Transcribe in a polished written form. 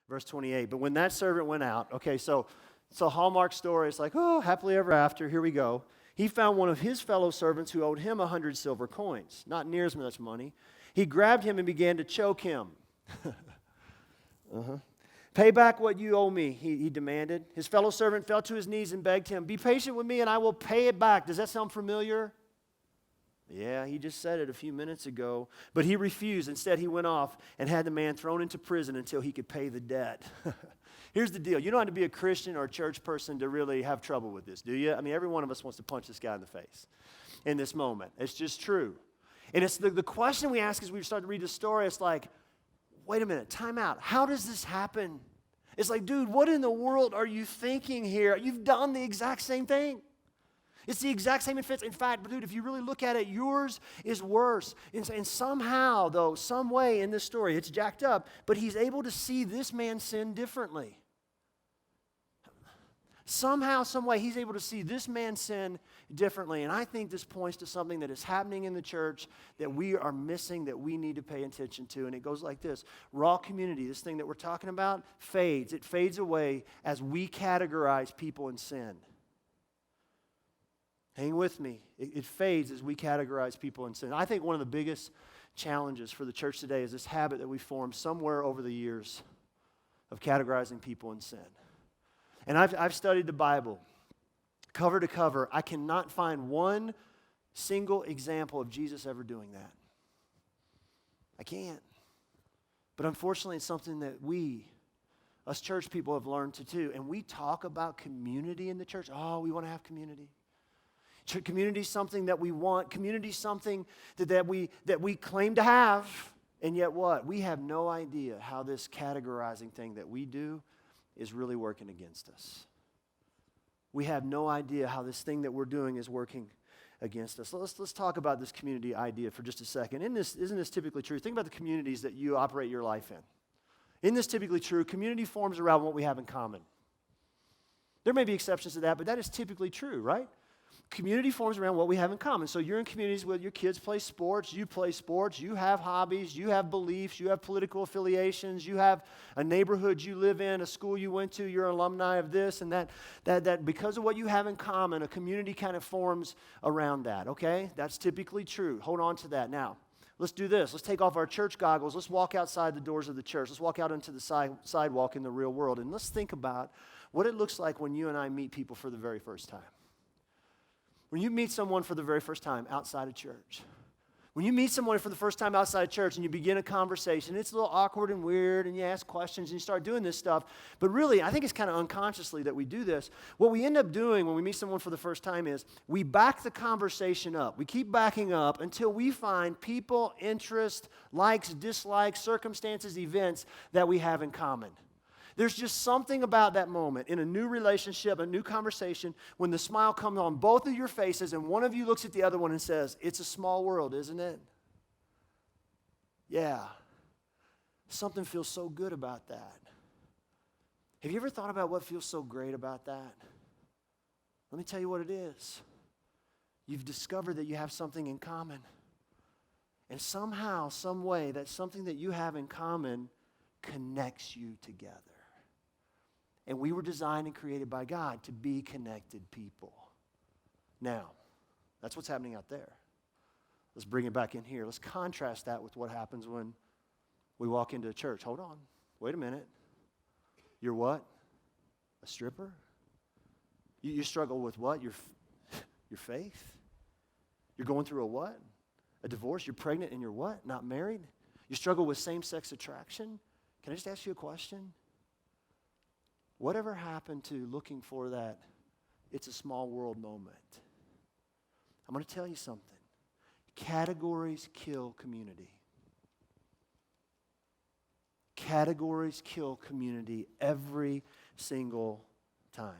Verse 28, but when that servant went out, okay, so Hallmark story, it's like, oh, happily ever after, here we go. He found one of his fellow servants who owed him 100 silver coins, not near as much money. He grabbed him and began to choke him. Pay back what you owe me, he demanded. His fellow servant fell to his knees and begged him, be patient with me and I will pay it back. Does that sound familiar? Yeah, he just said it a few minutes ago. But he refused. Instead, he went off and had the man thrown into prison until he could pay the debt. Here's the deal. You don't have to be a Christian or a church person to really have trouble with this, do you? I mean, every one of us wants to punch this guy in the face in this moment. It's just true. And it's the question we ask as we start to read the story, it's like, wait a minute, time out. How does this happen? It's like, dude, what in the world are you thinking here? You've done the exact same thing. It's the exact same offense. In fact, dude, if you really look at it, yours is worse. And somehow, though, some way in this story, it's jacked up, but he's able to see this man sin differently. Somehow, some way, he's able to see this man sin differently. And I think this points to something that is happening in the church that we are missing, that we need to pay attention to. And it goes like this. Raw community, this thing that we're talking about, fades. It fades away as we categorize people in sin. Hang with me. It fades as we categorize people in sin. I think one of the biggest challenges for the church today is this habit that we formed somewhere over the years of categorizing people in sin. And I've studied the Bible cover to cover. I cannot find one single example of Jesus ever doing that. I can't. But unfortunately, it's something that us church people, have learned to do. And we talk about community in the church. Oh, we want to have community. Community is something that we want. Community is something that we claim to have. And yet what? We have no idea how this categorizing thing that we do is really working against us. We have no idea how this thing that we're doing is working against us. Let's talk about this community idea for just a second. Isn't this typically true? Think about the communities that you operate your life in. Isn't this typically true? Community forms around what we have in common. There may be exceptions to that, but that is typically true, right? Community forms around what we have in common. So you're in communities where your kids play sports, you have hobbies, you have beliefs, you have political affiliations, you have a neighborhood you live in, a school you went to, you're an alumni of this and that because of what you have in common, a community kind of forms around that, okay? That's typically true. Hold on to that. Now, let's do this. Let's take off our church goggles. Let's walk outside the doors of the church. Let's walk out into the sidewalk in the real world, and let's think about what it looks like when you and I meet people for the very first time. When you meet someone for the very first time outside of church, when you meet someone for the first time outside of church and you begin a conversation, it's a little awkward and weird and you ask questions and you start doing this stuff, but really I think it's kind of unconsciously that we do this. What we end up doing when we meet someone for the first time is we back the conversation up. We keep backing up until we find people, interests, likes, dislikes, circumstances, events that we have in common. There's just something about that moment in a new relationship, a new conversation, when the smile comes on both of your faces and one of you looks at the other one and says, it's a small world, isn't it? Yeah. Something feels so good about that. Have you ever thought about what feels so great about that? Let me tell you what it is. You've discovered that you have something in common. And somehow, some way, that something that you have in common connects you together. And we were designed and created by God to be connected people. Now, that's what's happening out there. Let's bring it back in here. Let's contrast that with what happens when we walk into a church. Hold on. Wait a minute. You're what? A stripper? You struggle with what? Your faith? You're going through a what? A divorce? You're pregnant and you're what? Not married? You struggle with same-sex attraction? Can I just ask you a question? Whatever happened to looking for that it's a small world moment? I'm going to tell you something. Categories kill community. Categories kill community every single time.